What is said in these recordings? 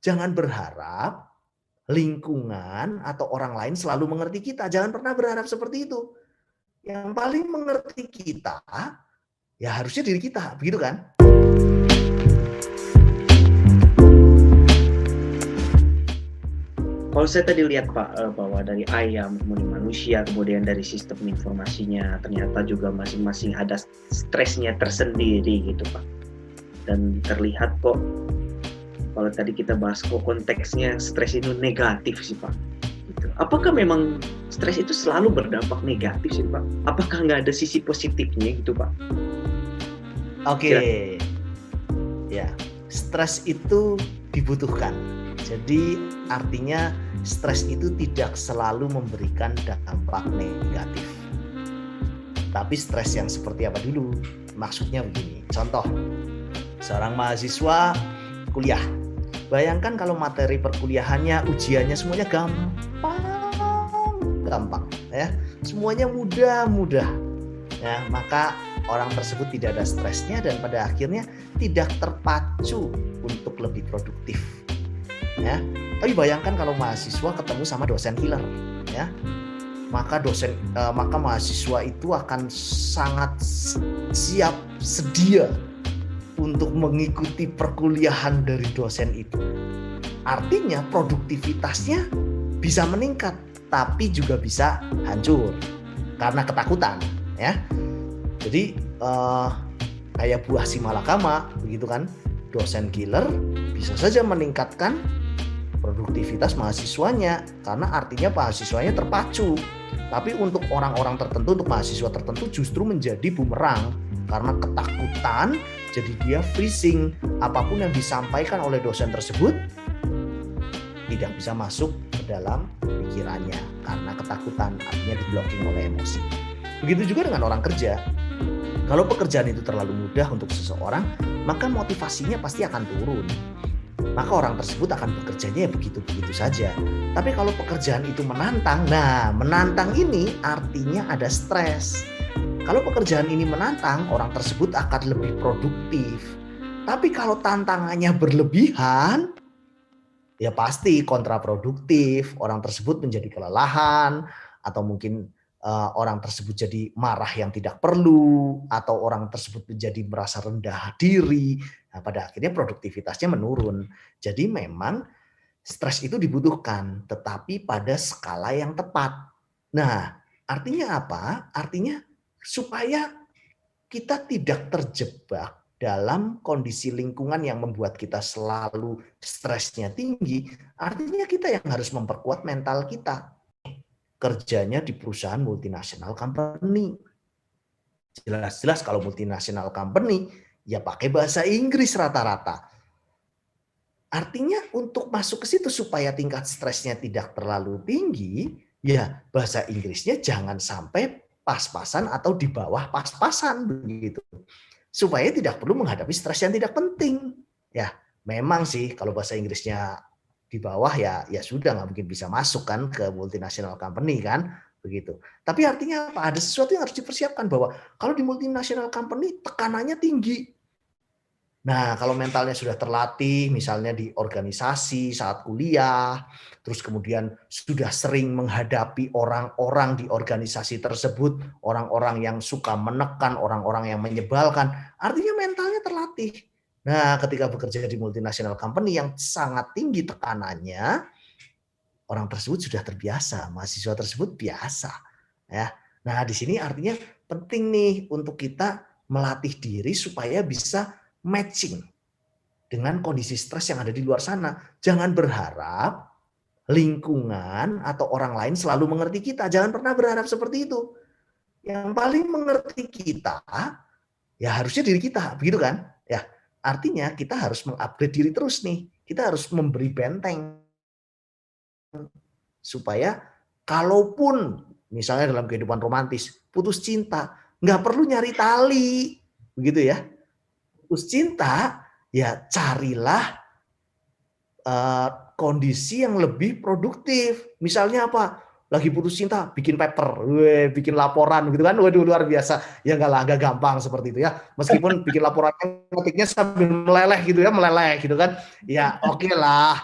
Jangan berharap lingkungan atau orang lain selalu mengerti kita. Jangan pernah berharap seperti itu. Yang paling mengerti kita, ya harusnya diri kita, begitu kan? Kalau saya tadi lihat Pak, bahwa dari ayam, kemudian manusia, kemudian dari sistem informasinya, ternyata juga masing-masing ada stresnya tersendiri gitu Pak. Dan terlihat kok, kalau tadi kita bahas kok konteksnya stres itu negatif sih Pak. Gitu. Apakah memang stres itu selalu berdampak negatif sih Pak? Apakah nggak ada sisi positifnya gitu Pak? Oke, ya, stres itu dibutuhkan. Jadi artinya stres itu tidak selalu memberikan dampak negatif. Tapi stres yang seperti apa dulu? Maksudnya begini, contoh, seorang mahasiswa kuliah. Bayangkan kalau materi perkuliahannya, ujiannya semuanya gampang, ya, semuanya mudah. Ya, maka orang tersebut tidak ada stresnya dan pada akhirnya tidak terpacu untuk lebih produktif. Ya, tapi bayangkan kalau mahasiswa ketemu sama dosen killer, ya, maka mahasiswa itu akan sangat siap sedia untuk mengikuti perkuliahan dari dosen itu. Artinya produktivitasnya bisa meningkat, tapi juga bisa hancur karena ketakutan, ya. Jadi kayak buah si malakama, begitu kan? Dosen killer bisa saja meningkatkan produktivitas mahasiswanya karena artinya mahasiswanya terpacu. Tapi untuk orang-orang tertentu, untuk mahasiswa tertentu justru menjadi bumerang karena ketakutan, jadi dia freezing. Apapun yang disampaikan oleh dosen tersebut tidak bisa masuk ke dalam pikirannya karena ketakutan, artinya di-blocking oleh emosi. Begitu juga dengan orang kerja. Kalau pekerjaan itu terlalu mudah untuk seseorang, maka motivasinya pasti akan turun. Maka orang tersebut akan bekerjanya ya begitu-begitu saja. Tapi kalau pekerjaan itu menantang, nah menantang ini artinya ada stres. Kalau pekerjaan ini menantang, orang tersebut akan lebih produktif. Tapi kalau tantangannya berlebihan, ya pasti kontraproduktif. Orang tersebut menjadi kelelahan, atau mungkin orang tersebut jadi marah yang tidak perlu, atau orang tersebut menjadi merasa rendah diri. Nah, pada akhirnya produktivitasnya menurun. Jadi memang stres itu dibutuhkan, tetapi pada skala yang tepat. Nah, artinya apa? Artinya supaya kita tidak terjebak dalam kondisi lingkungan yang membuat kita selalu stresnya tinggi, artinya kita yang harus memperkuat mental kita. Kerjanya di perusahaan multinasional company. Jelas-jelas kalau multinasional company, ya pakai bahasa Inggris rata-rata. Artinya untuk masuk ke situ supaya tingkat stresnya tidak terlalu tinggi, ya bahasa Inggrisnya jangan sampai pas-pasan atau di bawah pas-pasan begitu. Supaya tidak perlu menghadapi stres yang tidak penting. Ya, memang sih kalau bahasa Inggrisnya di bawah ya sudah nggak mungkin bisa masuk kan ke multinational company kan begitu. Tapi artinya apa? Ada sesuatu yang harus dipersiapkan bahwa kalau di multinational company tekanannya tinggi. Nah, kalau mentalnya sudah terlatih, misalnya di organisasi saat kuliah, terus kemudian sudah sering menghadapi orang-orang di organisasi tersebut, orang-orang yang suka menekan, orang-orang yang menyebalkan, artinya mentalnya terlatih. Nah, ketika bekerja di multinational company yang sangat tinggi tekanannya, orang tersebut sudah terbiasa, mahasiswa tersebut biasa. Ya. Nah, di sini artinya penting nih untuk kita melatih diri supaya bisa matching dengan kondisi stres yang ada di luar sana. Jangan berharap lingkungan atau orang lain selalu mengerti kita. Jangan pernah berharap seperti itu. Yang paling mengerti kita, ya harusnya diri kita, begitu kan? Ya, artinya kita harus mengupgrade diri terus nih. Kita harus memberi benteng supaya kalaupun misalnya dalam kehidupan romantis putus cinta, nggak perlu nyari tali, begitu ya. Putus cinta, ya carilah kondisi yang lebih produktif. Misalnya apa? Lagi putus cinta, bikin paper, bikin laporan gitu kan. Waduh, luar biasa. Ya enggak gampang seperti itu ya. Meskipun bikin laporan ngetiknya sambil meleleh gitu ya, meleleh gitu kan. Ya oke lah.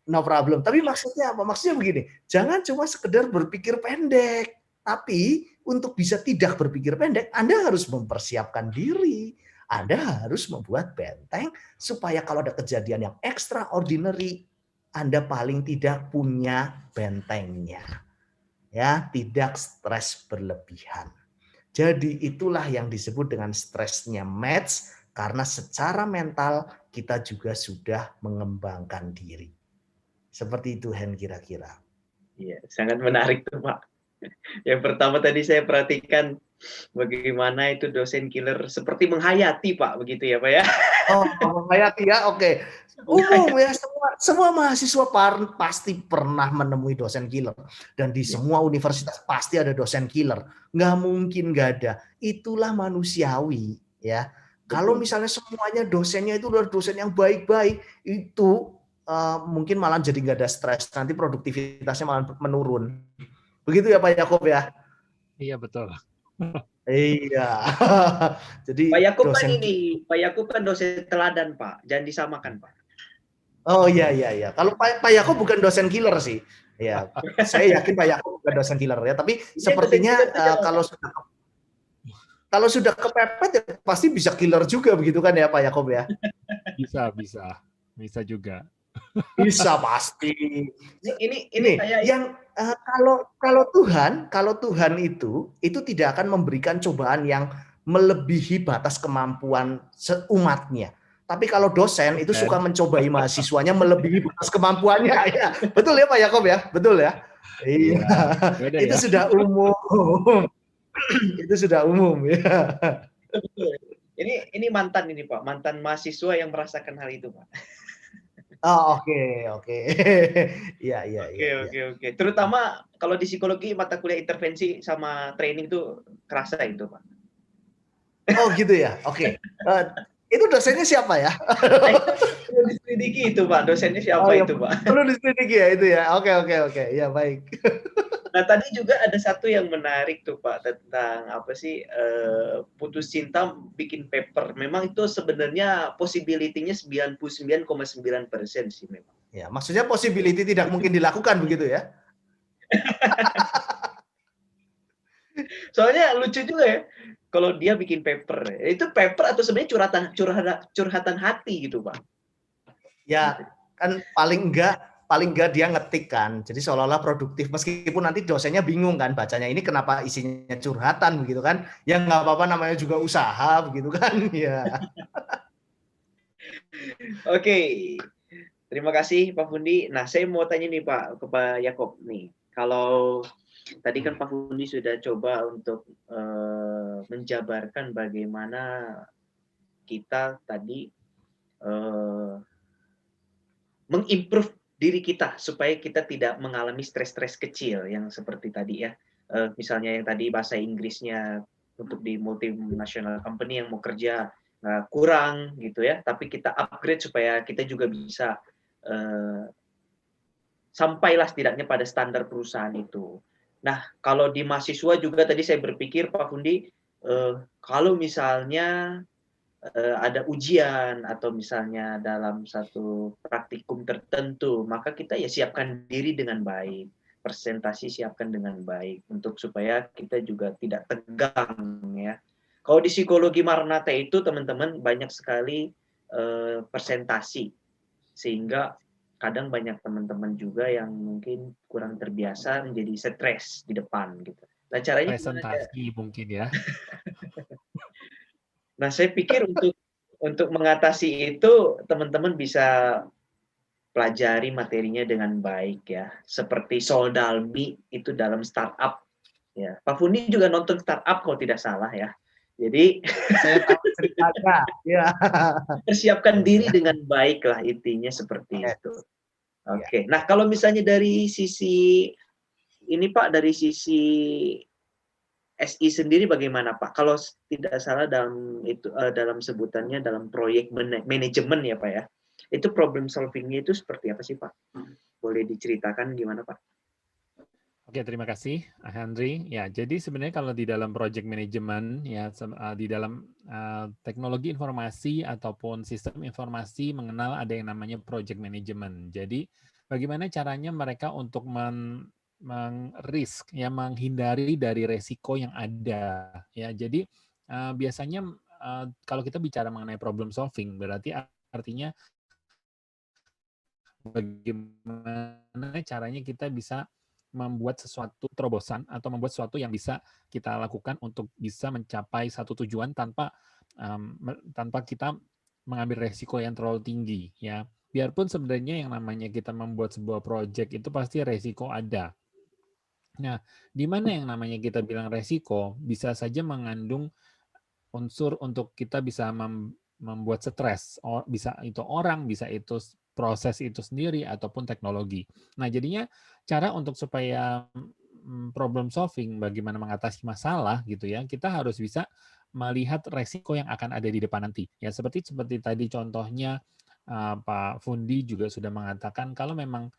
No problem. Tapi maksudnya apa? Maksudnya begini, jangan cuma sekedar berpikir pendek, tapi untuk bisa tidak berpikir pendek, Anda harus mempersiapkan diri. Anda harus membuat benteng supaya kalau ada kejadian yang extraordinary, Anda paling tidak punya bentengnya. Ya, tidak stres berlebihan. Jadi itulah yang disebut dengan stresnya match, karena secara mental kita juga sudah mengembangkan diri. Seperti itu, Hen, kira-kira. Iya, sangat menarik tuh Pak. Yang pertama tadi saya perhatikan bagaimana itu dosen killer seperti menghayati Pak, begitu ya Pak ya? Oh, menghayati ya, oke. Umum ya, semua mahasiswa pasti pernah menemui dosen killer. Dan di semua universitas pasti ada dosen killer. Nggak mungkin nggak ada. Itulah manusiawi ya. Kalau misalnya semuanya dosennya itu adalah dosen yang baik-baik, itu mungkin malah jadi nggak ada stres. Nanti produktivitasnya malah menurun. Begitu ya Pak Yakob ya? Iya, betul. Iya. Jadi Pak Yakub kan dosen ini, Pak Yakub kan dosen teladan Pak, jangan disamakan Pak. Oh iya iya iya. Kalau Pak Yakob bukan dosen killer sih. Ya, saya yakin Pak Yakob bukan dosen killer ya. Tapi sepertinya kalau sudah kepepet ya pasti bisa killer juga begitu kan ya Pak Yakob ya? Bisa juga. Bisa pasti. Ini kayak yang kalau Tuhan itu tidak akan memberikan cobaan yang melebihi batas kemampuan umatnya. Tapi kalau dosen itu suka mencobai mahasiswanya melebihi batas kemampuannya, ya betul ya Pak Yakob ya, betul ya. Iya, itu ya. Sudah umum. Itu sudah umum ya. Ini mantan ini Pak, mantan mahasiswa yang merasakan hal itu Pak. Oh oke. Iya. Oke. Terutama kalau di psikologi mata kuliah intervensi sama training itu kerasa itu Pak. Oh gitu ya, oke. Itu dosennya siapa ya? Perlu diselidiki itu Pak, dosennya siapa itu Pak? Perlu diselidiki ya itu ya. Oke. Ya baik. Nah tadi juga ada satu yang menarik tuh Pak tentang apa sih putus cinta bikin paper. Memang itu sebenarnya possibility-nya 99,9% sih memang. Ya, maksudnya possibility tidak mungkin dilakukan begitu ya? Soalnya lucu juga ya. Kalau dia bikin paper, itu paper atau sebenarnya curhatan hati gitu Pak? Ya kan paling enggak dia ngetik kan, jadi seolah-olah produktif meskipun nanti dosennya bingung kan bacanya ini kenapa isinya curhatan begitu kan, ya nggak apa-apa namanya juga usaha begitu kan ya. Oke, terima kasih Pak Fundi. Nah saya mau tanya nih Pak ke Pak Yakob nih, kalau tadi kan Pak Fundi sudah coba untuk menjabarkan bagaimana kita tadi mengimprove diri kita supaya kita tidak mengalami stres-stres kecil yang seperti tadi ya. Misalnya yang tadi bahasa Inggrisnya untuk di multinational company yang mau kerja kurang gitu ya, tapi kita upgrade supaya kita juga bisa sampailah setidaknya pada standar perusahaan itu. Nah, kalau di mahasiswa juga tadi saya berpikir Pak Fundi, kalau misalnya ada ujian atau misalnya dalam satu praktikum tertentu, maka kita ya siapkan diri dengan baik, presentasi siapkan dengan baik untuk supaya kita juga tidak tegang ya. Kalau di psikologi Maranatha itu teman-teman banyak sekali presentasi, sehingga kadang banyak teman-teman juga yang mungkin kurang terbiasa menjadi stres di depan gitu. Nah caranya presentasi mungkin ya. Nah, saya pikir untuk mengatasi itu teman-teman bisa pelajari materinya dengan baik ya. Seperti Soldalmi itu dalam startup ya. Pak Fundi juga nonton startup kalau tidak salah ya. Jadi saya tahu ceritanya. Ya. Persiapkan diri dengan baik lah intinya seperti itu. Oke. Nah, kalau misalnya dari sisi ini Pak, dari sisi SI sendiri bagaimana Pak? Kalau tidak salah dalam sebutannya dalam proyek manajemen ya Pak ya. Itu problem solving-nya itu seperti apa sih Pak? Boleh diceritakan gimana Pak? Oke, terima kasih, Henry. Ya, jadi sebenarnya kalau di dalam project management, ya, di dalam teknologi informasi ataupun sistem informasi mengenal ada yang namanya project management. Jadi, bagaimana caranya mereka untuk risk, ya, menghindari dari resiko yang ada. Ya, jadi biasanya kalau kita bicara mengenai problem solving, berarti artinya bagaimana caranya kita bisa membuat sesuatu terobosan atau membuat sesuatu yang bisa kita lakukan untuk bisa mencapai satu tujuan tanpa kita mengambil resiko yang terlalu tinggi, ya. Biarpun sebenarnya yang namanya kita membuat sebuah project itu pasti resiko ada. Nah, di mana yang namanya kita bilang resiko bisa saja mengandung unsur untuk kita bisa membuat stres, bisa itu orang, bisa itu proses itu sendiri ataupun teknologi. Nah, jadinya cara untuk supaya problem solving, bagaimana mengatasi masalah gitu ya, kita harus bisa melihat resiko yang akan ada di depan nanti. Ya, seperti tadi contohnya Pak Fundi juga sudah mengatakan kalau memang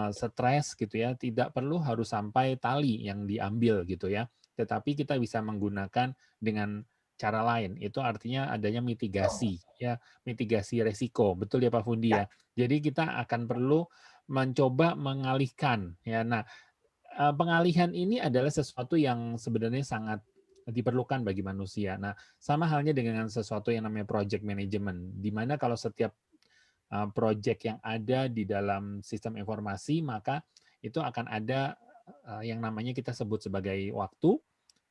stres gitu ya, tidak perlu harus sampai tali yang diambil gitu ya, tetapi kita bisa menggunakan dengan cara lain. Itu artinya adanya mitigasi, ya, mitigasi resiko. Betul ya Pak Fundi ya. Jadi kita akan perlu mencoba mengalihkan, ya. Nah, pengalihan ini adalah sesuatu yang sebenarnya sangat diperlukan bagi manusia. Nah, sama halnya dengan sesuatu yang namanya project management, di mana kalau setiap project yang ada di dalam sistem informasi, maka itu akan ada yang namanya kita sebut sebagai waktu,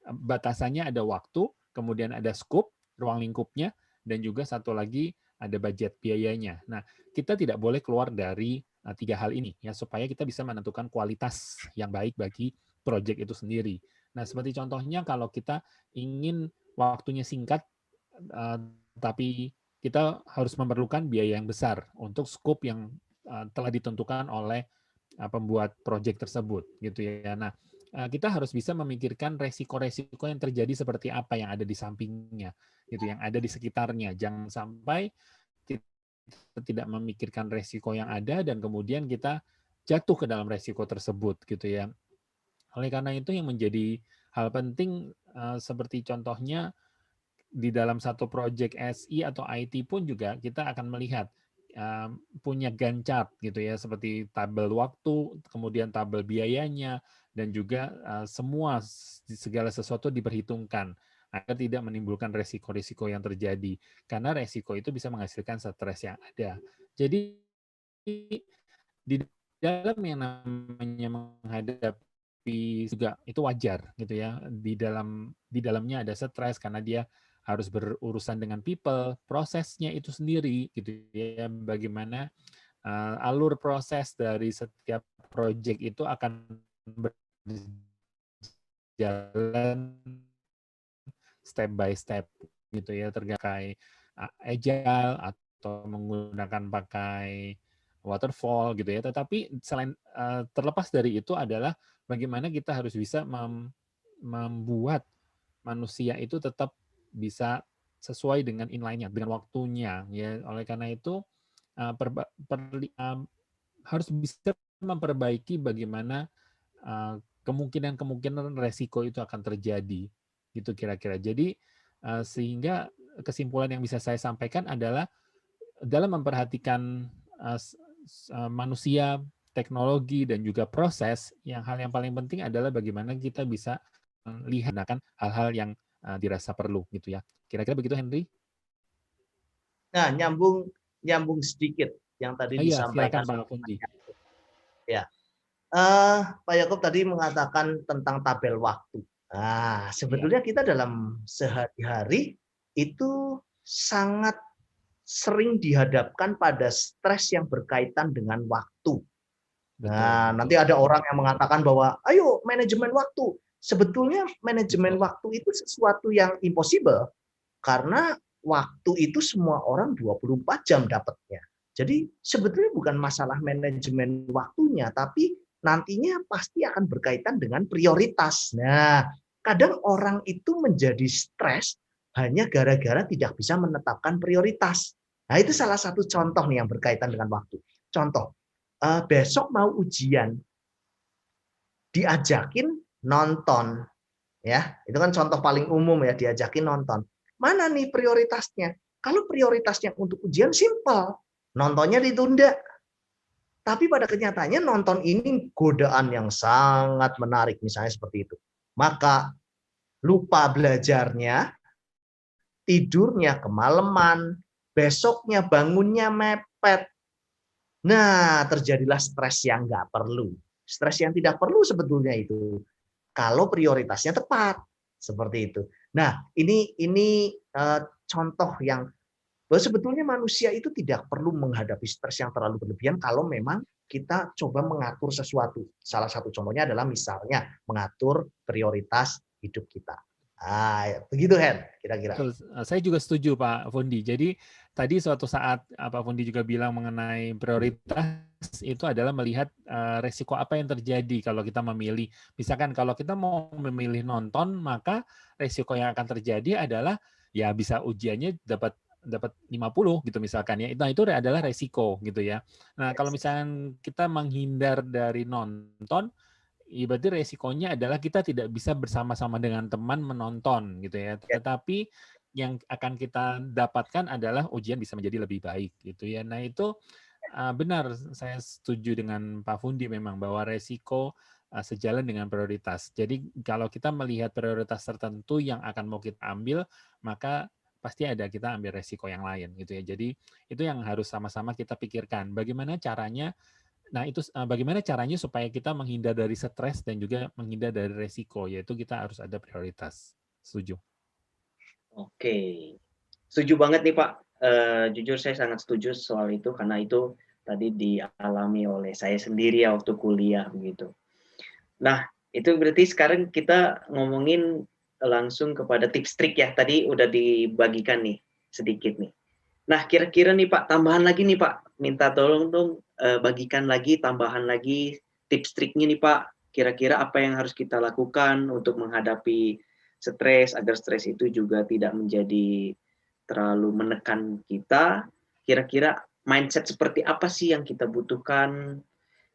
batasannya ada waktu, kemudian ada scope, ruang lingkupnya, dan juga satu lagi ada budget biayanya. Nah, kita tidak boleh keluar dari tiga hal ini ya supaya kita bisa menentukan kualitas yang baik bagi project itu sendiri. Nah, seperti contohnya kalau kita ingin waktunya singkat tapi kita harus memerlukan biaya yang besar untuk scope yang telah ditentukan oleh pembuat project tersebut gitu ya. Nah, kita harus bisa memikirkan resiko-resiko yang terjadi seperti apa yang ada di sampingnya, gitu, yang ada di sekitarnya. Jangan sampai kita tidak memikirkan resiko yang ada dan kemudian kita jatuh ke dalam resiko tersebut, gitu ya. Oleh karena itu yang menjadi hal penting seperti contohnya di dalam satu project SI atau IT pun juga kita akan melihat punya Gantt chart gitu ya, seperti tabel waktu, kemudian tabel biayanya, dan juga semua segala sesuatu diperhitungkan agar tidak menimbulkan resiko-resiko yang terjadi. Karena resiko itu bisa menghasilkan stres yang ada. Jadi di dalam yang namanya menghadapi juga itu wajar gitu ya. Di dalamnya ada stres karena dia harus berurusan dengan people, prosesnya itu sendiri gitu ya. Bagaimana alur proses dari setiap project itu akan berjalan step by step gitu ya, terkait agile atau menggunakan pakai waterfall gitu ya. Tetapi selain terlepas dari itu adalah bagaimana kita harus bisa membuat manusia itu tetap bisa sesuai dengan inline-nya, dengan waktunya ya. Oleh karena itu harus bisa memperbaiki bagaimana kemungkinan-kemungkinan resiko itu akan terjadi gitu kira-kira. Jadi sehingga kesimpulan yang bisa saya sampaikan adalah dalam memperhatikan manusia, teknologi, dan juga proses, hal yang paling penting adalah bagaimana kita bisa melihat hal-hal yang dirasa perlu gitu ya. Kira-kira begitu Henry? Nah, nyambung sedikit yang tadi Iya, silakan disampaikan. Pak Fundi. Ya, Pak Yakob tadi mengatakan tentang tabel waktu. Nah, sebetulnya kita dalam sehari-hari itu sangat sering dihadapkan pada stres yang berkaitan dengan waktu. Nah, nanti ada orang yang mengatakan bahwa, ayo manajemen waktu. Sebetulnya manajemen waktu itu sesuatu yang impossible, karena waktu itu semua orang 24 jam dapatnya. Jadi sebetulnya bukan masalah manajemen waktunya, tapi nantinya pasti akan berkaitan dengan prioritas. Nah, kadang orang itu menjadi stres hanya gara-gara tidak bisa menetapkan prioritas. Nah, itu salah satu contoh nih yang berkaitan dengan waktu. Contoh, besok mau ujian. diajakin nonton, ya itu kan contoh paling umum ya, diajakin nonton. Mana nih prioritasnya? Kalau prioritasnya untuk ujian, simpel, nontonnya ditunda. Tapi pada kenyataannya nonton ini godaan yang sangat menarik, misalnya seperti itu. Maka lupa belajarnya, tidurnya kemalaman, besoknya bangunnya mepet. Nah, terjadilah stres yang nggak perlu. Stres yang tidak perlu sebetulnya itu. Kalau prioritasnya tepat. Seperti itu. Nah, ini contoh yang bahwa sebetulnya manusia itu tidak perlu menghadapi stres yang terlalu berlebihan kalau memang kita coba mengatur sesuatu. Salah satu contohnya adalah misalnya mengatur prioritas hidup kita. Begitu Hen, kira-kira. Betul. Saya juga setuju Pak Fondi. Jadi tadi suatu saat Pak Fondi juga bilang mengenai prioritas itu adalah melihat resiko apa yang terjadi kalau kita memilih. Misalkan kalau kita mau memilih nonton, maka resiko yang akan terjadi adalah ya bisa ujiannya dapat 50 gitu misalkan ya. Nah, itu adalah resiko gitu ya. Nah, kalau misalkan kita menghindar dari nonton, berarti resikonya adalah kita tidak bisa bersama-sama dengan teman menonton gitu ya. Tetapi yang akan kita dapatkan adalah ujian bisa menjadi lebih baik gitu ya. Nah, itu benar, saya setuju dengan Pak Fundi memang bahwa resiko sejalan dengan prioritas. Jadi kalau kita melihat prioritas tertentu yang akan mau kita ambil, maka pasti ada kita ambil resiko yang lain gitu ya. Jadi itu yang harus sama-sama kita pikirkan. Bagaimana caranya? Nah, itu bagaimana caranya supaya kita menghindar dari stres dan juga menghindar dari resiko, yaitu kita harus ada prioritas. Setuju. Oke, setuju banget nih Pak. Jujur saya sangat setuju soal itu karena itu tadi dialami oleh saya sendiri ya waktu kuliah begitu. Nah, itu berarti sekarang kita ngomongin langsung kepada tips trik ya. Tadi udah dibagikan nih sedikit nih. Nah, kira-kira nih Pak, tambahan lagi nih Pak. Minta tolong dong bagikan lagi, tambahan lagi tips triknya nih Pak. Kira-kira apa yang harus kita lakukan untuk menghadapi stres, agar stres itu juga tidak menjadi terlalu menekan kita. Kira-kira mindset seperti apa sih yang kita butuhkan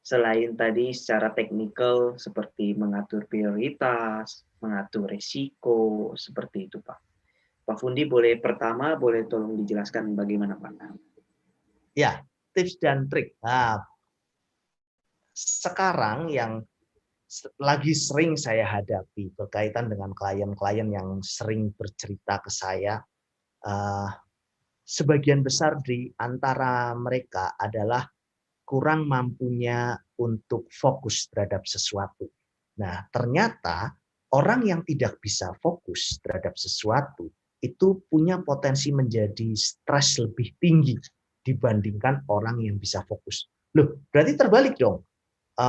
selain tadi secara teknikal seperti mengatur prioritas, mengatur risiko, seperti itu Pak. Pak Fundi pertama boleh tolong dijelaskan bagaimana Pak? Ya, tips dan trik. Nah, sekarang yang lagi sering saya hadapi berkaitan dengan klien-klien yang sering bercerita ke saya, sebagian besar di antara mereka adalah kurang mampunya untuk fokus terhadap sesuatu. Nah, ternyata orang yang tidak bisa fokus terhadap sesuatu itu punya potensi menjadi stres lebih tinggi dibandingkan orang yang bisa fokus. Loh, berarti terbalik dong.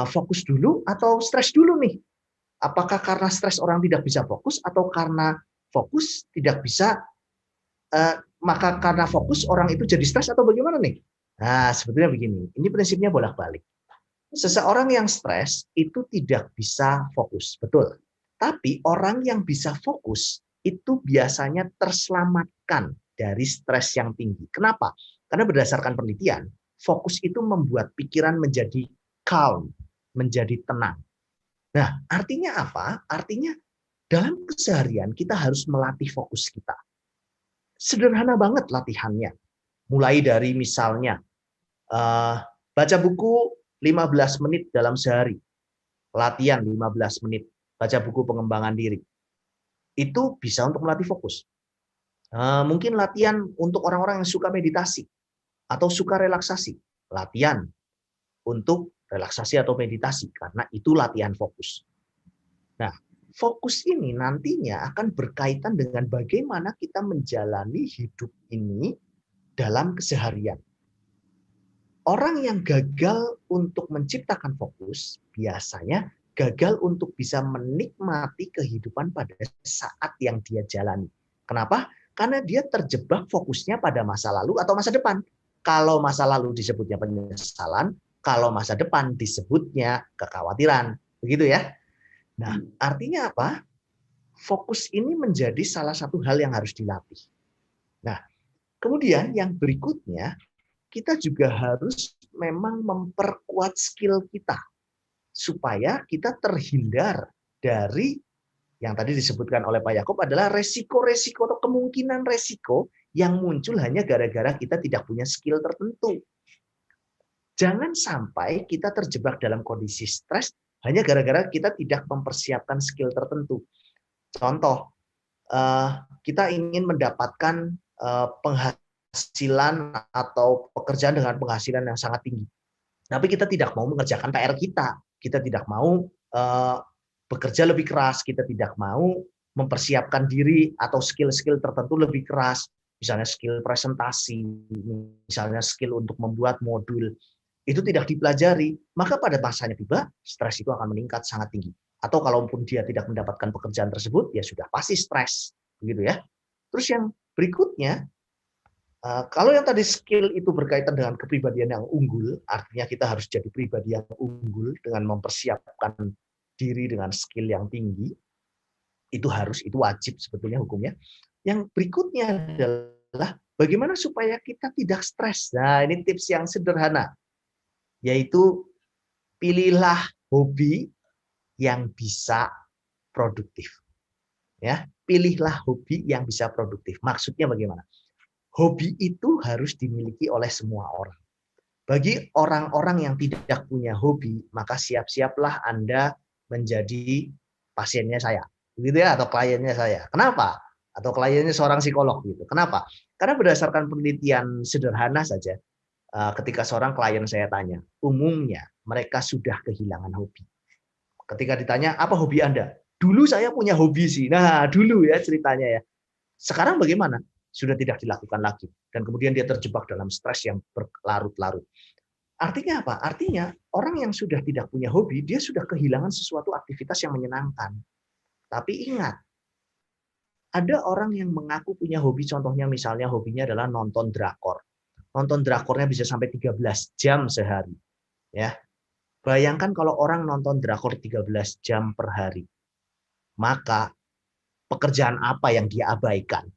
Fokus dulu atau stres dulu nih? Apakah karena stres orang tidak bisa fokus atau karena fokus tidak bisa, maka karena fokus orang itu jadi stres atau bagaimana nih? Nah, sebetulnya begini, ini prinsipnya bolak-balik. Seseorang yang stres itu tidak bisa fokus, betul. Tapi orang yang bisa fokus itu biasanya terselamatkan dari stres yang tinggi. Kenapa? Karena berdasarkan penelitian, fokus itu membuat pikiran menjadi calm, menjadi tenang. Nah, artinya apa? Artinya dalam keseharian kita harus melatih fokus kita. Sederhana banget latihannya. Mulai dari misalnya baca buku 15 menit dalam sehari. Latihan 15 menit. Baca buku pengembangan diri. Itu bisa untuk melatih fokus. Mungkin latihan untuk orang-orang yang suka meditasi atau suka relaksasi. Latihan untuk relaksasi atau meditasi, karena itu latihan fokus. Nah, fokus ini nantinya akan berkaitan dengan bagaimana kita menjalani hidup ini dalam keseharian. Orang yang gagal untuk menciptakan fokus, biasanya gagal untuk bisa menikmati kehidupan pada saat yang dia jalani. Kenapa? Karena dia terjebak fokusnya pada masa lalu atau masa depan. Kalau masa lalu disebutnya penyesalan, kalau masa depan disebutnya kekhawatiran. Begitu ya. Nah, artinya apa? Fokus ini menjadi salah satu hal yang harus dilatih. Nah, kemudian yang berikutnya, kita juga harus memang memperkuat skill kita. supaya kita terhindar dari yang tadi disebutkan oleh Pak Yakub adalah resiko-resiko atau kemungkinan resiko yang muncul hanya gara-gara kita tidak punya skill tertentu. Jangan sampai kita terjebak dalam kondisi stres hanya gara-gara kita tidak mempersiapkan skill tertentu. Contoh, kita ingin mendapatkan penghasilan atau pekerjaan dengan penghasilan yang sangat tinggi. Tapi kita tidak mau mengerjakan PR kita tidak mau bekerja lebih keras, kita tidak mau mempersiapkan diri atau skill-skill tertentu lebih keras, misalnya skill presentasi, misalnya skill untuk membuat modul, itu tidak dipelajari, maka pada masanya tiba, stres itu akan meningkat sangat tinggi. Atau kalaupun dia tidak mendapatkan pekerjaan tersebut, ya sudah pasti stres, begitu ya. Terus yang berikutnya, kalau yang tadi skill itu berkaitan dengan kepribadian yang unggul, artinya kita harus jadi pribadi yang unggul dengan mempersiapkan diri dengan skill yang tinggi, itu wajib sebetulnya hukumnya. Yang berikutnya adalah bagaimana supaya kita tidak stres. Nah, ini tips yang sederhana, yaitu pilihlah hobi yang bisa produktif. Ya, pilihlah hobi yang bisa produktif. Maksudnya bagaimana? Hobi itu harus dimiliki oleh semua orang. Bagi orang-orang yang tidak punya hobi, maka siap-siaplah Anda menjadi pasiennya saya, gitu ya, atau kliennya saya. Kenapa? Atau kliennya seorang psikolog gitu. Kenapa? Karena berdasarkan penelitian sederhana saja, ketika seorang klien saya tanya, umumnya mereka sudah kehilangan hobi. Ketika ditanya, apa hobi Anda? Dulu saya punya hobi sih. Nah, dulu ya ceritanya ya. Sekarang bagaimana? Sudah tidak dilakukan lagi. Dan kemudian dia terjebak dalam stres yang berlarut-larut. Artinya apa? Artinya orang yang sudah tidak punya hobi, dia sudah kehilangan sesuatu aktivitas yang menyenangkan. Tapi ingat, ada orang yang mengaku punya hobi, contohnya misalnya hobinya adalah nonton drakor. Nonton drakornya bisa sampai 13 jam sehari. Ya. Bayangkan kalau orang nonton drakor 13 jam per hari. Maka pekerjaan apa yang dia abaikan?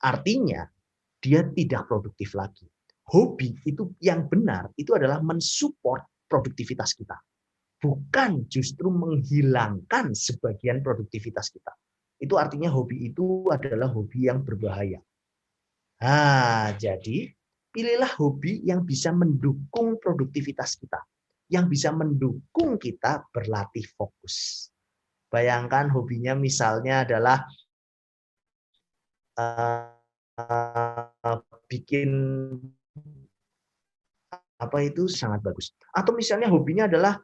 Artinya dia tidak produktif lagi. Hobi itu yang benar itu adalah mensupport produktivitas kita. Bukan justru menghilangkan sebagian produktivitas kita. Itu artinya hobi itu adalah hobi yang berbahaya. Nah, jadi pilihlah hobi yang bisa mendukung produktivitas kita. Yang bisa mendukung kita berlatih fokus. Bayangkan hobinya misalnya adalah bikin apa itu sangat bagus. Atau misalnya hobinya adalah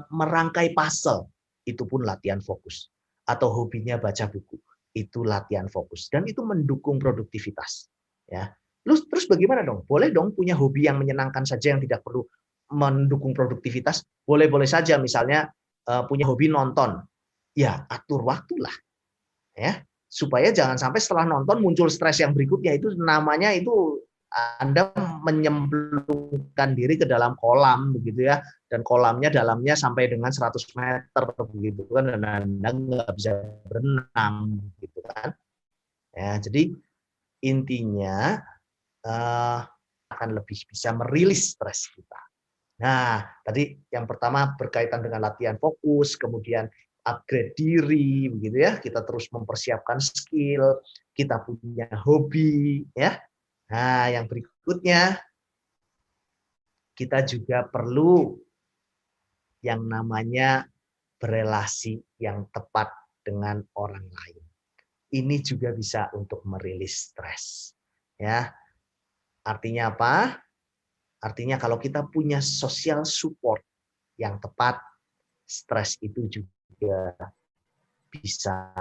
merangkai puzzle, itu pun latihan fokus. Atau hobinya baca buku, itu latihan fokus. Dan itu mendukung produktivitas. Ya. Terus bagaimana dong? Boleh dong punya hobi yang menyenangkan saja yang tidak perlu mendukung produktivitas? Boleh-boleh saja, misalnya punya hobi nonton. Ya, atur waktulah. Ya. Supaya jangan sampai setelah nonton muncul stres yang berikutnya, itu namanya itu Anda menyemplungkan diri ke dalam kolam begitu ya, dan kolamnya dalamnya sampai dengan 100 meter begitu kan, dan Anda nggak bisa berenang gitu kan. Ya, jadi intinya akan lebih bisa merilis stres kita. Nah, tadi yang pertama berkaitan dengan latihan fokus, kemudian upgrade diri, begitu ya. Kita terus mempersiapkan skill, kita punya hobi, ya. Nah, yang berikutnya kita juga perlu yang namanya berelasi yang tepat dengan orang lain. Ini juga bisa untuk merilis stres, ya. Artinya apa? Artinya kalau kita punya social support yang tepat, stres itu juga bisa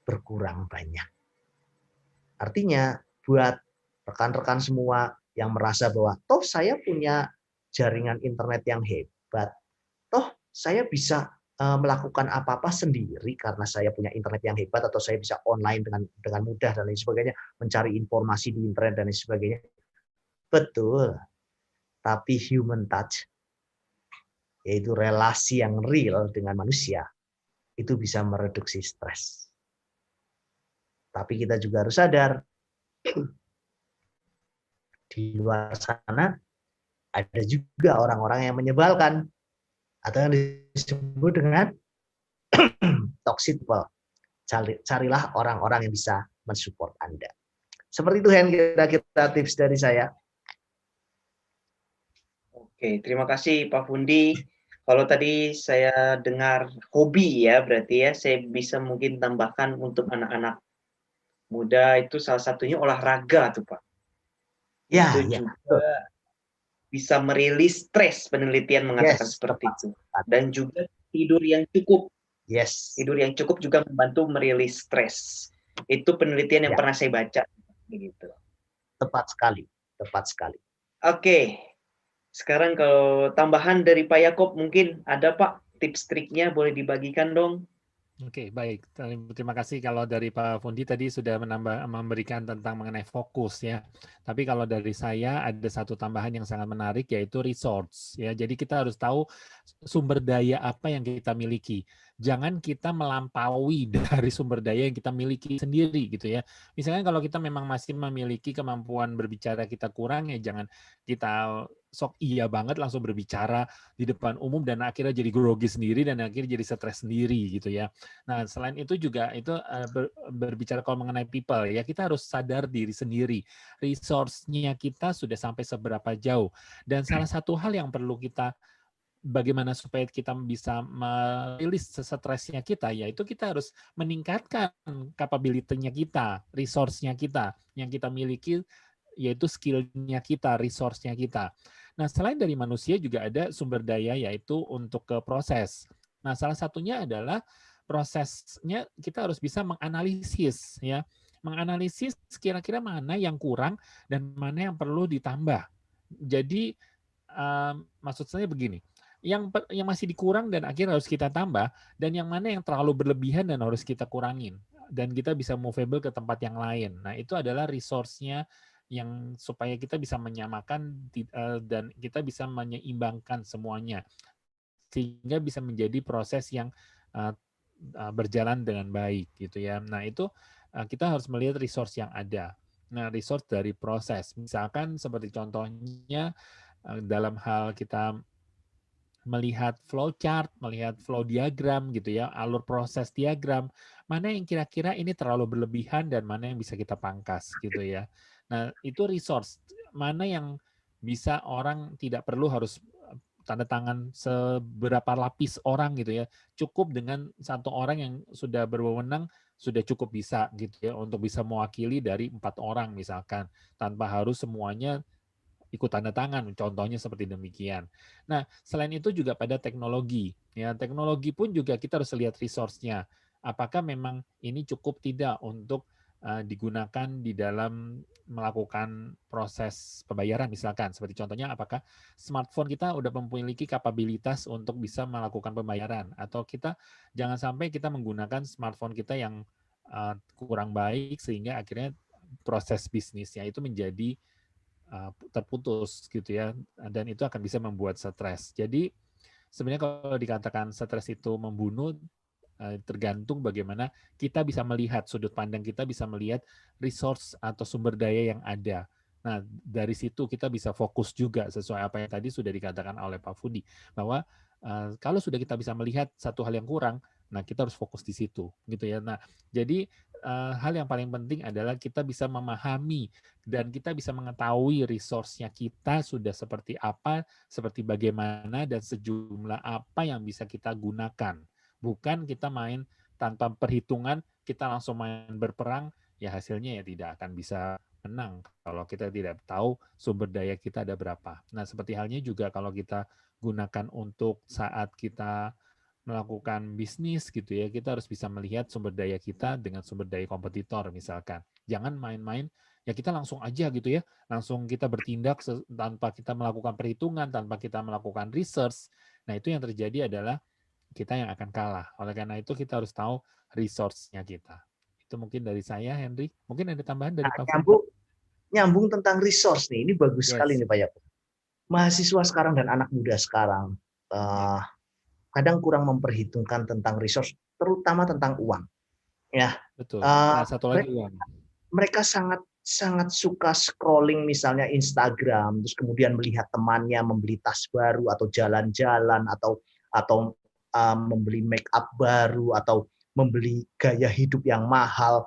berkurang banyak. Artinya buat rekan-rekan semua yang merasa bahwa toh saya punya jaringan internet yang hebat, toh saya bisa melakukan apa-apa sendiri karena saya punya internet yang hebat, atau saya bisa online dengan mudah dan lain sebagainya, mencari informasi di internet dan lain sebagainya. Betul. Tapi human touch, yaitu relasi yang real dengan manusia, itu bisa mereduksi stres. Tapi kita juga harus sadar, di luar sana ada juga orang-orang yang menyebalkan. atau yang disebut dengan toxic people. Carilah orang-orang yang bisa mensupport Anda. Seperti itu Hen, kira-kira tips dari saya. Oke, terima kasih Pak Fundi. Kalau tadi saya dengar hobi ya, berarti ya saya bisa mungkin tambahkan untuk anak-anak muda itu salah satunya olahraga tuh Pak. Ya, Itu ya. juga bisa merilis stres, penelitian mengatakan Yes, seperti tepat. itu. Dan juga tidur yang cukup. Yes. Tidur yang cukup juga membantu merilis stres. Itu penelitian yang Ya. pernah saya baca. Begitu. Tepat sekali. Tepat sekali. Oke. Sekarang kalau tambahan dari Pak Yakob mungkin ada Pak tips triknya boleh dibagikan dong. Oke, baik. Terima kasih kalau dari Pak Fundi tadi sudah memberikan tentang mengenai fokus ya. Tapi kalau dari saya ada satu tambahan yang sangat menarik yaitu resource ya. Jadi kita harus tahu sumber daya apa yang kita miliki. Jangan kita melampaui dari sumber daya yang kita miliki sendiri gitu ya. Misalnya kalau kita memang masih memiliki kemampuan berbicara kita kurang ya jangan kita sok iya banget langsung berbicara di depan umum dan akhirnya jadi grogi sendiri dan akhirnya jadi stres sendiri gitu ya. Nah, selain itu juga itu berbicara kalau mengenai people ya, kita harus sadar diri sendiri. Resource-nya kita sudah sampai seberapa jauh. Dan salah satu hal yang perlu kita bagaimana supaya kita bisa merilis stresnya kita, yaitu kita harus meningkatkan capability-nya kita, resource-nya kita, yang kita miliki yaitu skill-nya kita, resource-nya kita. Nah, selain dari manusia juga ada sumber daya yaitu untuk ke proses. Nah, salah satunya adalah prosesnya kita harus bisa menganalisis ya. Menganalisis kira-kira mana yang kurang dan mana yang perlu ditambah. Jadi maksud saya begini, yang masih dikurang dan akhirnya harus kita tambah dan yang mana yang terlalu berlebihan dan harus kita kurangin dan kita bisa movable ke tempat yang lain. Nah, itu adalah resource-nya yang supaya kita bisa menyamakan dan kita bisa menyeimbangkan semuanya sehingga bisa menjadi proses yang berjalan dengan baik gitu ya. Nah, itu kita harus melihat resource yang ada. Nah, resource dari proses. Misalkan seperti contohnya dalam hal kita melihat flow chart, melihat flow diagram gitu ya, alur proses diagram, mana yang kira-kira ini terlalu berlebihan dan mana yang bisa kita pangkas gitu ya. Nah, itu resource. Mana yang bisa orang tidak perlu harus tanda tangan seberapa lapis orang gitu ya. Cukup dengan satu orang yang sudah berwenang sudah cukup bisa gitu ya untuk bisa mewakili dari 4 orang misalkan tanpa harus semuanya ikut tanda tangan, contohnya seperti demikian. Nah, selain itu juga pada teknologi. Ya, teknologi pun juga kita harus lihat resource-nya. Apakah memang ini cukup tidak untuk digunakan di dalam melakukan proses pembayaran misalkan. Seperti contohnya apakah smartphone kita udah memiliki kapabilitas untuk bisa melakukan pembayaran atau kita jangan sampai kita menggunakan smartphone kita yang kurang baik sehingga akhirnya proses bisnisnya itu menjadi terputus gitu ya dan itu akan bisa membuat stres. Jadi sebenarnya kalau dikatakan stres itu membunuh tergantung bagaimana kita bisa melihat sudut pandang kita bisa melihat resource atau sumber daya yang ada. Nah, dari situ kita bisa fokus juga sesuai apa yang tadi sudah dikatakan oleh Pak Fudi bahwa kalau sudah kita bisa melihat satu hal yang kurang, nah kita harus fokus di situ gitu ya. Nah, jadi hal yang paling penting adalah kita bisa memahami dan kita bisa mengetahui resource-nya kita sudah seperti apa, seperti bagaimana dan sejumlah apa yang bisa kita gunakan. Bukan kita main tanpa perhitungan, kita langsung main berperang, ya hasilnya ya tidak akan bisa menang kalau kita tidak tahu sumber daya kita ada berapa. Nah, seperti halnya juga kalau kita gunakan untuk saat kita melakukan bisnis gitu ya, kita harus bisa melihat sumber daya kita dengan sumber daya kompetitor misalkan. Jangan main-main, ya kita langsung aja gitu ya, langsung kita bertindak tanpa kita melakukan perhitungan, tanpa kita melakukan research. Nah, itu yang terjadi adalah kita yang akan kalah. Oleh karena itu kita harus tahu resource-nya kita. Itu mungkin dari saya, Henry. Mungkin ada tambahan dari Pak Fundi? Nyambung tentang resource nih. Ini bagus sekali Yes. nih Pak Yakob. Mahasiswa sekarang dan anak muda sekarang kadang kurang memperhitungkan tentang resource, terutama tentang uang. Ya. Betul. Nah, satu lagi uang. Mereka sangat suka scrolling misalnya Instagram, terus kemudian melihat temannya membeli tas baru atau jalan-jalan atau atau membeli make up baru, atau membeli gaya hidup yang mahal.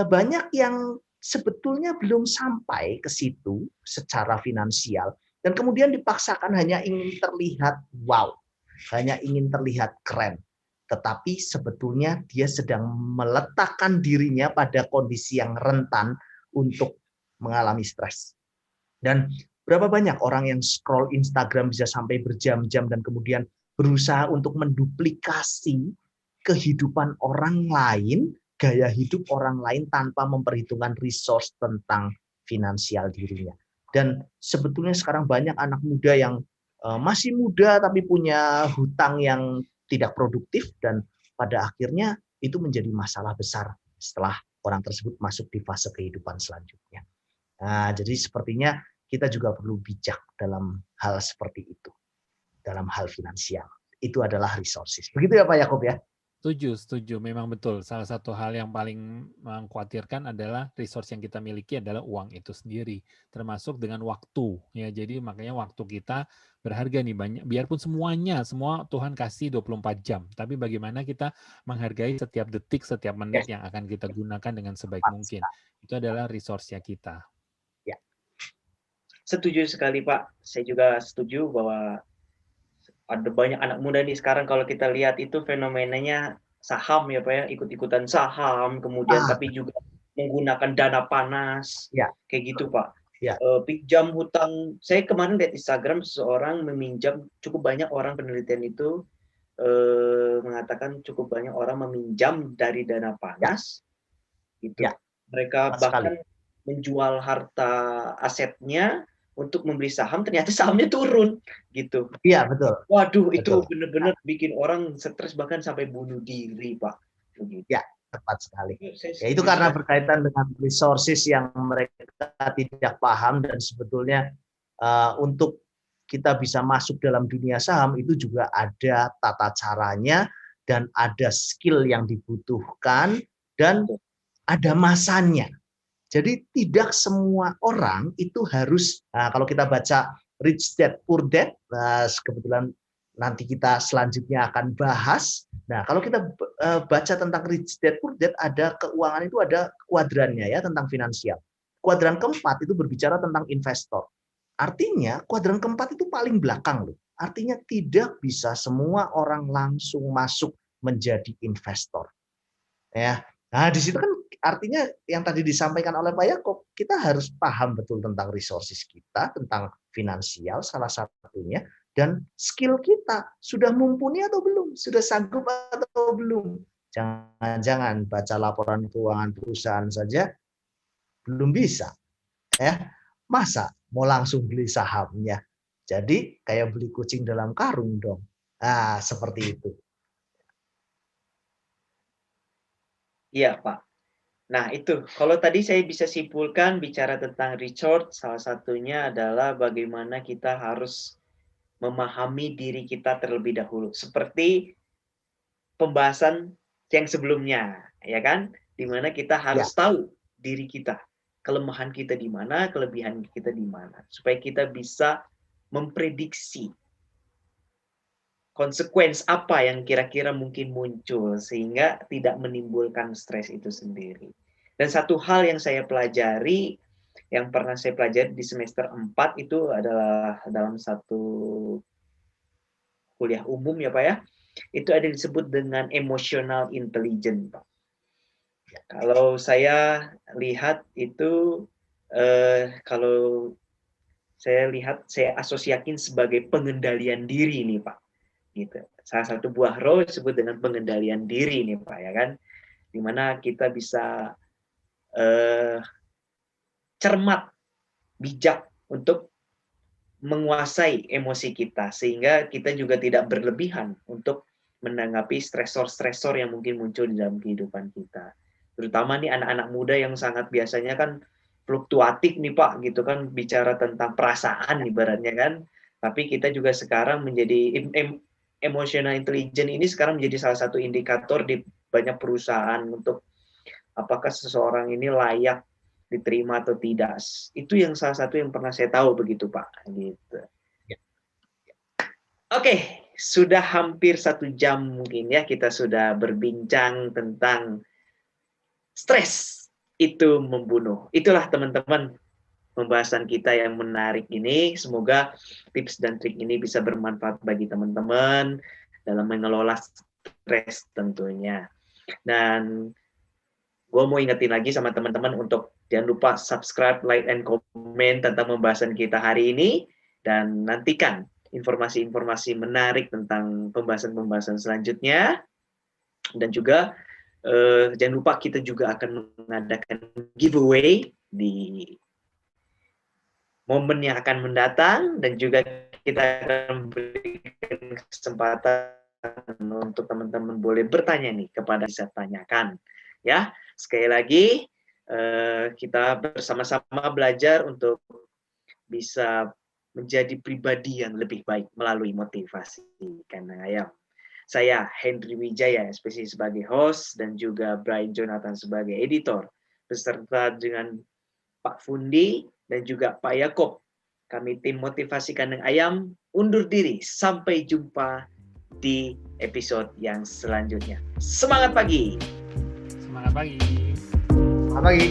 Banyak yang sebetulnya belum sampai ke situ secara finansial, dan kemudian dipaksakan hanya ingin terlihat wow, hanya ingin terlihat keren. Tetapi sebetulnya dia sedang meletakkan dirinya pada kondisi yang rentan untuk mengalami stres. Dan berapa banyak orang yang scroll Instagram bisa sampai berjam-jam dan kemudian berusaha untuk menduplikasi kehidupan orang lain, gaya hidup orang lain tanpa memperhitungkan resource tentang finansial dirinya. Dan sebetulnya sekarang banyak anak muda yang masih muda tapi punya hutang yang tidak produktif, dan pada akhirnya itu menjadi masalah besar setelah orang tersebut masuk di fase kehidupan selanjutnya. Nah, jadi sepertinya kita juga perlu bijak dalam hal seperti itu, dalam hal finansial. Itu adalah resources. Begitu ya Pak Yakub ya? Setuju. Memang betul. Salah satu hal yang paling mengkhawatirkan adalah resource yang kita miliki adalah uang itu sendiri, termasuk dengan waktu. Ya, jadi makanya waktu kita berharga nih, banyak. Biarpun semua Tuhan kasih 24 jam, tapi bagaimana kita menghargai setiap detik, setiap menit yang akan kita gunakan dengan sebaik mungkin. Itu adalah resource-nya kita. Ya. Setuju sekali Pak. Saya juga setuju bahwa ada banyak anak muda nih sekarang, kalau kita lihat itu fenomenanya saham ya Pak ya, ikut-ikutan saham, kemudian tapi juga menggunakan dana panas, kayak gitu Pak. Ya. Pinjam hutang. Saya kemarin lihat Instagram, seseorang meminjam, cukup banyak orang, penelitian itu mengatakan cukup banyak orang meminjam dari dana panas, gitu. Mereka bahkan menjual harta asetnya untuk membeli saham, ternyata sahamnya turun, gitu. Iya, betul. Waduh, itu benar-benar bikin orang stres, bahkan sampai bunuh diri, Pak. Begitu. Ya, tepat sekali. Ya, itu karena berkaitan dengan resources yang mereka tidak paham, dan sebetulnya untuk kita bisa masuk dalam dunia saham itu juga ada tata caranya, dan ada skill yang dibutuhkan, dan ada masanya. Jadi tidak semua orang itu harus, kalau kita baca Rich Dad Poor Dad, kebetulan nanti kita selanjutnya akan bahas. Nah, kalau kita baca tentang Rich Dad Poor Dad, ada keuangan itu ada kuadrannya ya, tentang finansial. Kuadran keempat itu berbicara tentang investor. Artinya kuadran keempat itu paling belakang loh. Artinya tidak bisa semua orang langsung masuk menjadi investor. Ya. Nah, di situ kan artinya yang tadi disampaikan oleh Pak Yakub, kita harus paham betul tentang resources kita, tentang finansial salah satunya, dan skill kita sudah mumpuni atau belum, sudah sanggup atau belum. Jangan-jangan baca laporan keuangan perusahaan saja belum bisa, ya. Masa mau langsung beli sahamnya? Jadi kayak beli kucing dalam karung dong. Nah, seperti itu. Iya, Pak. Nah, itu. Kalau tadi saya bisa simpulkan bicara tentang research, salah satunya adalah bagaimana kita harus memahami diri kita terlebih dahulu. Seperti pembahasan yang sebelumnya, ya kan? Di mana kita harus tahu diri kita, kelemahan kita di mana, kelebihan kita di mana, supaya kita bisa memprediksi konsekuensi apa yang kira-kira mungkin muncul, sehingga tidak menimbulkan stres itu sendiri. Dan satu hal yang saya pelajari, yang pernah saya pelajari di semester 4 itu adalah dalam satu kuliah umum ya Pak ya, itu ada disebut dengan emotional intelligence, Pak. Kalau saya lihat itu, kalau saya lihat, saya asosiasikan sebagai pengendalian diri nih Pak. Gitu. Salah satu buah roh disebut dengan pengendalian diri nih Pak ya kan, dimana kita bisa cermat, bijak untuk menguasai emosi kita, sehingga kita juga tidak berlebihan untuk menanggapi stresor-stresor yang mungkin muncul di dalam kehidupan kita. Terutama nih anak-anak muda yang sangat biasanya kan fluktuatif nih Pak, gitu kan, bicara tentang perasaan ibaratnya kan. Tapi kita juga sekarang menjadi emotional intelligence ini sekarang menjadi salah satu indikator di banyak perusahaan untuk apakah seseorang ini layak diterima atau tidak. Itu yang salah satu yang pernah saya tahu begitu Pak. Gitu. Oke, sudah hampir 1 jam mungkin ya kita sudah berbincang tentang stres itu membunuh. Itulah teman-teman pembahasan kita yang menarik ini. Semoga tips dan trik ini bisa bermanfaat bagi teman-teman dalam mengelola stres tentunya. Dan gue mau ingetin lagi sama teman-teman untuk jangan lupa subscribe, like, and comment tentang pembahasan kita hari ini. Dan nantikan informasi-informasi menarik tentang pembahasan-pembahasan selanjutnya. Dan juga jangan lupa kita juga akan mengadakan giveaway di momen yang akan mendatang. Dan juga kita akan berikan kesempatan untuk teman-teman boleh bertanya nih kepada saya tanyakan. Ya, sekali lagi kita bersama-sama belajar untuk bisa menjadi pribadi yang lebih baik melalui motivasi kandang ayam. Saya Henry Wijaya, spesies sebagai host, dan juga Brian Jonathan sebagai editor, beserta dengan Pak Fundi dan juga Pak Yakob. Kami tim motivasi kandang ayam undur diri. Sampai jumpa di episode yang selanjutnya. Semangat pagi! Semangat pagi. Selamat pagi.